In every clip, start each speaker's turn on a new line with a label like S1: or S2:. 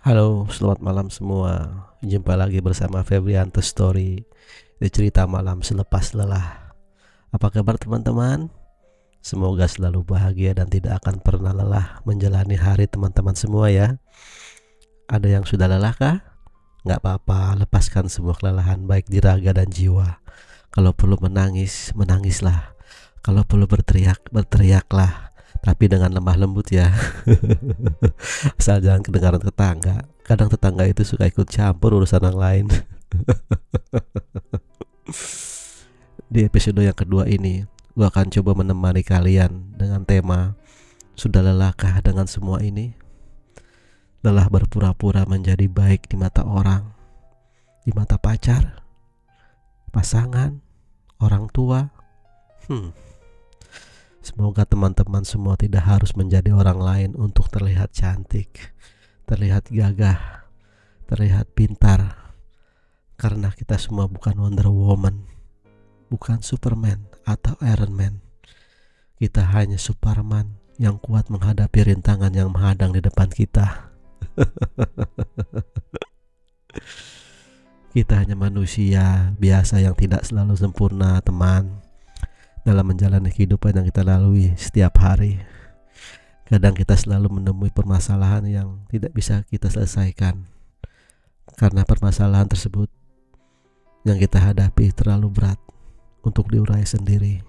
S1: Halo, selamat malam semua. Jumpa lagi bersama Febrianto Story di cerita malam selepas lelah. Apa kabar teman-teman? Semoga selalu bahagia dan tidak akan pernah lelah menjalani hari teman-teman semua ya. Ada yang sudah lelah kah? Nggak apa-apa, lepaskan semua kelelahan baik di raga dan jiwa. Kalau perlu menangis, menangislah. Kalau perlu berteriak, berteriaklah. Tapi dengan lemah lembut ya. Asal jangan kedengaran tetangga. Kadang tetangga itu suka ikut campur urusan orang lain. Di episode yang kedua ini, gue akan coba menemani kalian dengan tema sudah lelahkah dengan semua ini? Lelah berpura-pura menjadi baik di mata orang, di mata pacar, pasangan, orang tua. Semoga teman-teman semua tidak harus menjadi orang lain untuk terlihat cantik, terlihat gagah, terlihat pintar. Karena kita semua bukan Wonder Woman, bukan Superman atau Iron Man. Kita hanya Superman yang kuat menghadapi rintangan yang menghadang di depan kita. Kita hanya manusia biasa yang tidak selalu sempurna, teman. Dalam menjalani kehidupan yang kita lalui setiap hari, kadang kita selalu menemui permasalahan yang tidak bisa kita selesaikan. Karena permasalahan tersebut yang kita hadapi terlalu berat untuk diurai sendiri.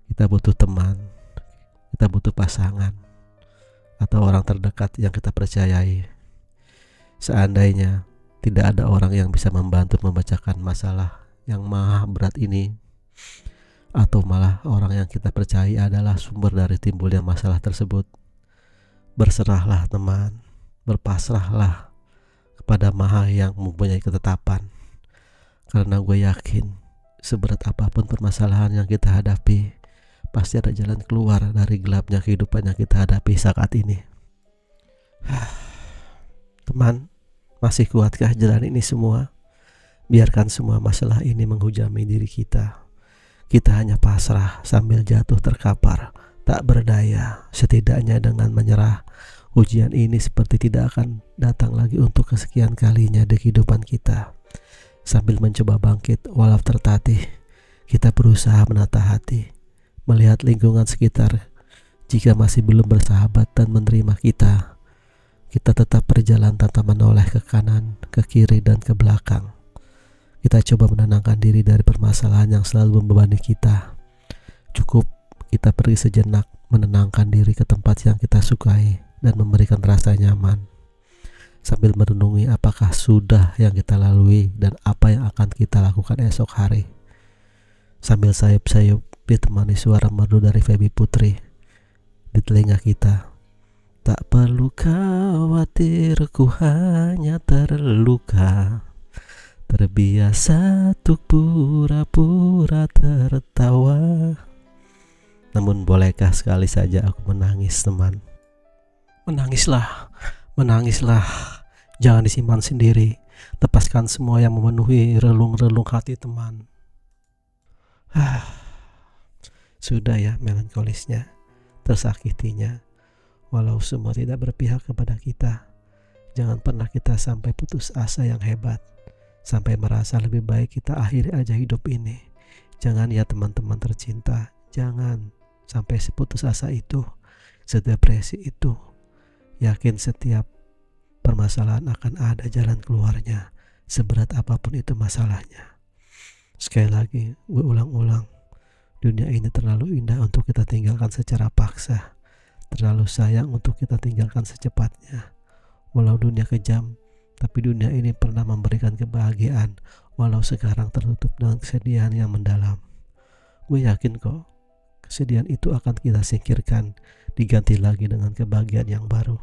S1: Kita butuh teman, kita butuh pasangan, atau orang terdekat yang kita percayai. Seandainya tidak ada orang yang bisa membantu membacakan masalah yang maha berat ini, atau malah orang yang kita percayai adalah sumber dari timbulnya masalah tersebut, berserahlah teman, berpasrahlah kepada Maha yang mempunyai ketetapan. Karena gue yakin seberat apapun permasalahan yang kita hadapi, pasti ada jalan keluar dari gelapnya kehidupan yang kita hadapi saat ini. Teman, masih kuatkah jalan ini semua? Biarkan semua masalah ini menghujami diri kita. Kita hanya pasrah sambil jatuh terkapar, tak berdaya. Setidaknya dengan menyerah, ujian ini seperti tidak akan datang lagi untuk kesekian kalinya di kehidupan kita. Sambil mencoba bangkit walau tertatih, kita berusaha menata hati, melihat lingkungan sekitar. Jika masih belum bersahabat dan menerima kita, kita tetap berjalan tanpa menoleh ke kanan, ke kiri, dan ke belakang. Kita coba menenangkan diri dari permasalahan yang selalu membebani kita. Cukup kita pergi sejenak, menenangkan diri ke tempat yang kita sukai dan memberikan rasa nyaman. Sambil merenungi apakah sudah yang kita lalui dan apa yang akan kita lakukan esok hari. Sambil sayup-sayup ditemani suara merdu dari Feby Putri di telinga kita. Tak perlu khawatir, ku hanya terluka. Terbiasa untuk pura-pura tertawa. Namun bolehkah sekali saja aku menangis, teman? Menangislah, menangislah. Jangan disimpan sendiri. Lepaskan semua yang memenuhi relung-relung hati, teman. Sudah ya melankolisnya, tersakitinya. Walau semua tidak berpihak kepada kita, jangan pernah kita sampai putus asa yang hebat, sampai merasa lebih baik kita akhiri aja hidup ini. Jangan ya teman-teman tercinta, jangan sampai seputus asa itu, sedepresi itu. Yakin setiap permasalahan akan ada jalan keluarnya, seberat apapun itu masalahnya. Sekali lagi, gue ulang-ulang, dunia ini terlalu indah untuk kita tinggalkan secara paksa, terlalu sayang untuk kita tinggalkan secepatnya. Walau dunia kejam, tapi dunia ini pernah memberikan kebahagiaan, walau sekarang tertutup dengan kesedihan yang mendalam. Gue yakin kok, kesedihan itu akan kita singkirkan, diganti lagi dengan kebahagiaan yang baru.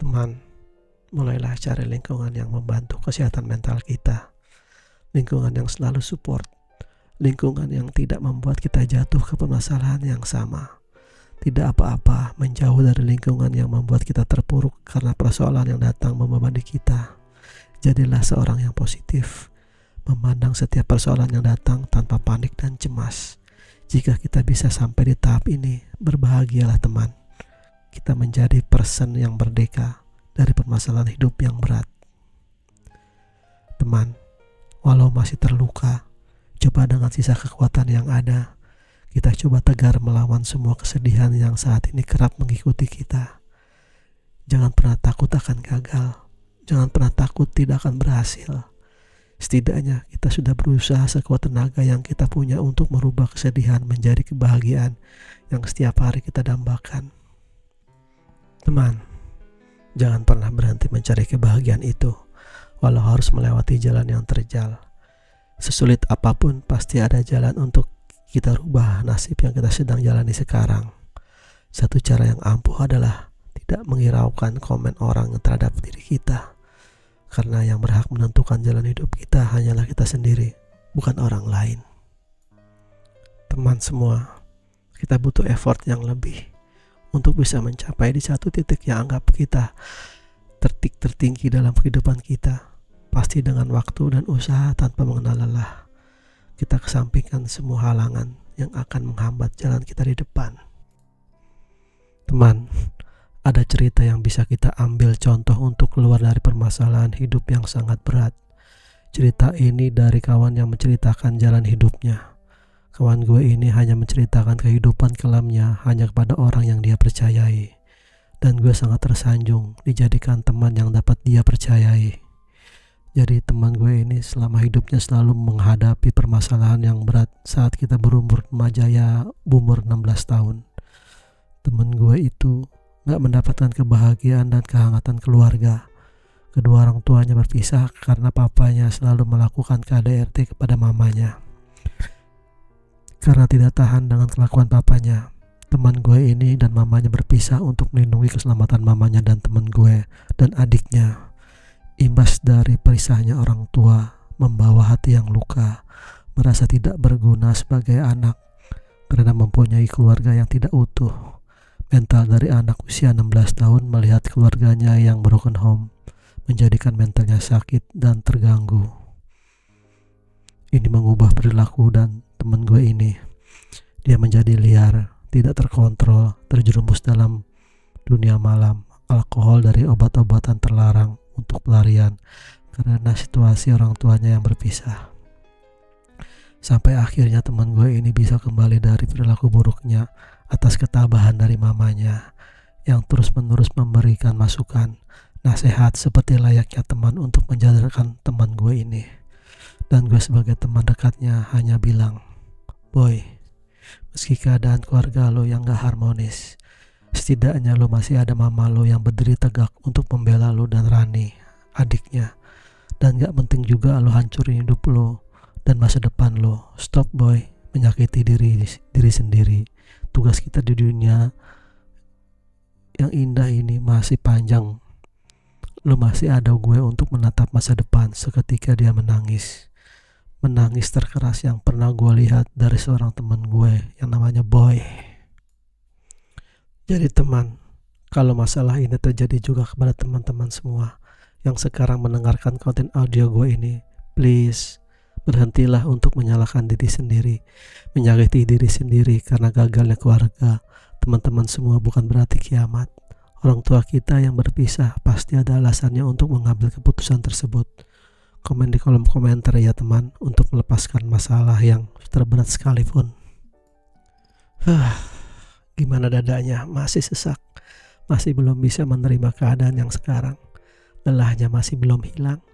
S1: Teman, mulailah cari lingkungan yang membantu kesehatan mental kita. Lingkungan yang selalu support, lingkungan yang tidak membuat kita jatuh ke permasalahan yang sama. Tidak apa-apa menjauh dari lingkungan yang membuat kita terpuruk karena persoalan yang datang membebani kita. Jadilah seorang yang positif, memandang setiap persoalan yang datang tanpa panik dan cemas. Jika kita bisa sampai di tahap ini, berbahagialah teman. Kita menjadi person yang merdeka, dari permasalahan hidup yang berat. Teman, walau masih terluka, coba dengan sisa kekuatan yang ada, kita coba tegar melawan semua kesedihan yang saat ini kerap mengikuti kita. Jangan pernah takut akan gagal. Jangan pernah takut tidak akan berhasil. Setidaknya kita sudah berusaha sekuat tenaga yang kita punya untuk merubah kesedihan menjadi kebahagiaan yang setiap hari kita dambakan. Teman, jangan pernah berhenti mencari kebahagiaan itu, walau harus melewati jalan yang terjal. Sesulit apapun, pasti ada jalan untuk kita rubah nasib yang kita sedang jalani sekarang. Satu cara yang ampuh adalah tidak menghiraukan komen orang terhadap diri kita. Karena yang berhak menentukan jalan hidup kita hanyalah kita sendiri, bukan orang lain. Teman semua, kita butuh effort yang lebih untuk bisa mencapai di satu titik yang anggap kita tertinggi dalam kehidupan kita. Pasti dengan waktu dan usaha tanpa mengenal lelah, kita kesampingkan semua halangan yang akan menghambat jalan kita di depan. Teman, ada cerita yang bisa kita ambil contoh untuk keluar dari permasalahan hidup yang sangat berat. Cerita ini dari kawan yang menceritakan jalan hidupnya. Kawan gue ini hanya menceritakan kehidupan kelamnya hanya kepada orang yang dia percayai. Dan gue sangat tersanjung dijadikan teman yang dapat dia percayai. Jadi teman gue ini selama hidupnya selalu menghadapi permasalahan yang berat saat kita berumur remaja ya umur 16 tahun. Teman gue itu gak mendapatkan kebahagiaan dan kehangatan keluarga. Kedua orang tuanya berpisah karena papanya selalu melakukan KDRT kepada mamanya. Karena tidak tahan dengan kelakuan papanya, teman gue ini dan mamanya berpisah untuk melindungi keselamatan mamanya dan teman gue dan adiknya. Imbas dari perisahnya orang tua membawa hati yang luka, merasa tidak berguna sebagai anak karena mempunyai keluarga yang tidak utuh. Mental dari anak usia 16 tahun melihat keluarganya yang broken home menjadikan mentalnya sakit dan terganggu. Ini mengubah perilaku dan teman gue ini. Dia menjadi liar, tidak terkontrol, terjerumus dalam dunia malam, alkohol dari obat-obatan terlarang untuk pelarian karena situasi orang tuanya yang berpisah. Sampai akhirnya teman gue ini bisa kembali dari perilaku buruknya atas ketabahan dari mamanya yang terus-menerus memberikan masukan, nasihat seperti layaknya teman untuk menjadarkan teman gue ini. Dan gue sebagai teman dekatnya hanya bilang, "Boy, meski keadaan keluarga lo yang gak harmonis, setidaknya lo masih ada mama lo yang berdiri tegak untuk membela lo dan Rani, adiknya. Dan gak penting juga lo hancurin hidup lo dan masa depan lo. Stop boy, menyakiti diri sendiri. Tugas kita di dunia yang indah ini masih panjang. Lo masih ada gue untuk menatap masa depan." Seketika dia menangis. Menangis terkeras yang pernah gue lihat dari seorang teman gue yang namanya Boy. Jadi teman, kalau masalah ini terjadi juga kepada teman-teman semua yang sekarang mendengarkan konten audio gue ini, please berhentilah untuk menyalahkan diri sendiri, menyakiti diri sendiri karena gagalnya keluarga. Teman-teman semua, bukan berarti kiamat. Orang tua kita yang berpisah pasti ada alasannya untuk mengambil keputusan tersebut. Komen di kolom komentar ya teman, untuk melepaskan masalah yang terberat sekalipun. Gimana dadanya? Masih sesak, masih belum bisa menerima keadaan yang sekarang. Lelahnya masih belum hilang.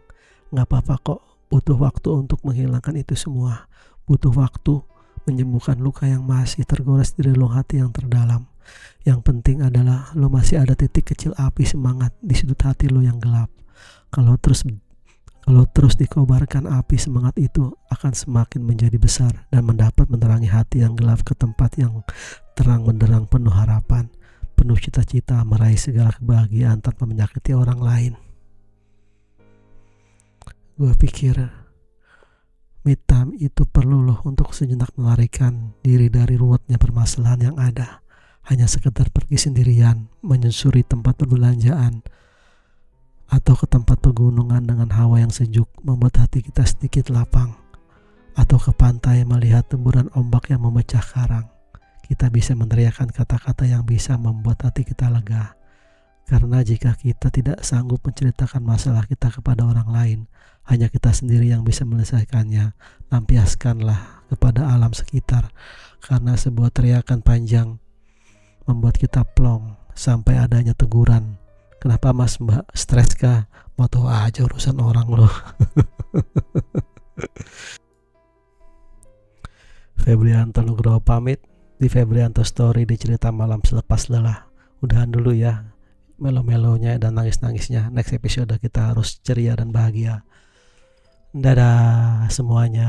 S1: Gak apa-apa kok, butuh waktu untuk menghilangkan itu semua. Butuh waktu menyembuhkan luka yang masih tergores di relung hati yang terdalam. Yang penting adalah lo masih ada titik kecil api semangat di sudut hati lo yang gelap. Kalau terus dikobarkan api semangat itu akan semakin menjadi besar dan mendapat menerangi hati yang gelap ke tempat yang terang benderang, penuh harapan, penuh cita-cita meraih segala kebahagiaan tanpa menyakiti orang lain. Gue pikir me time itu perlu loh untuk sejenak melarikan diri dari ruwetnya permasalahan yang ada. Hanya sekedar pergi sendirian, menyusuri tempat perbelanjaan, atau ke tempat pegunungan dengan hawa yang sejuk membuat hati kita sedikit lapang, atau ke pantai melihat temburan ombak yang memecah karang. Kita bisa meneriakkan kata-kata yang bisa membuat hati kita lega, Karena jika kita tidak sanggup menceritakan masalah kita kepada orang lain, hanya kita sendiri yang bisa menyelesaikannya. Lampiaskanlah kepada alam sekitar, karena sebuah teriakan panjang membuat kita plong sampai adanya teguran. Kenapa mas mbak stres kah? Mau tahu aja urusan orang loh. Febrianto Nugroho pamit di Febrianto Story di cerita malam selepas lelah. Udahan dulu ya melo-melonya dan nangis-nangisnya. Next episode kita harus ceria dan bahagia. Dadah semuanya.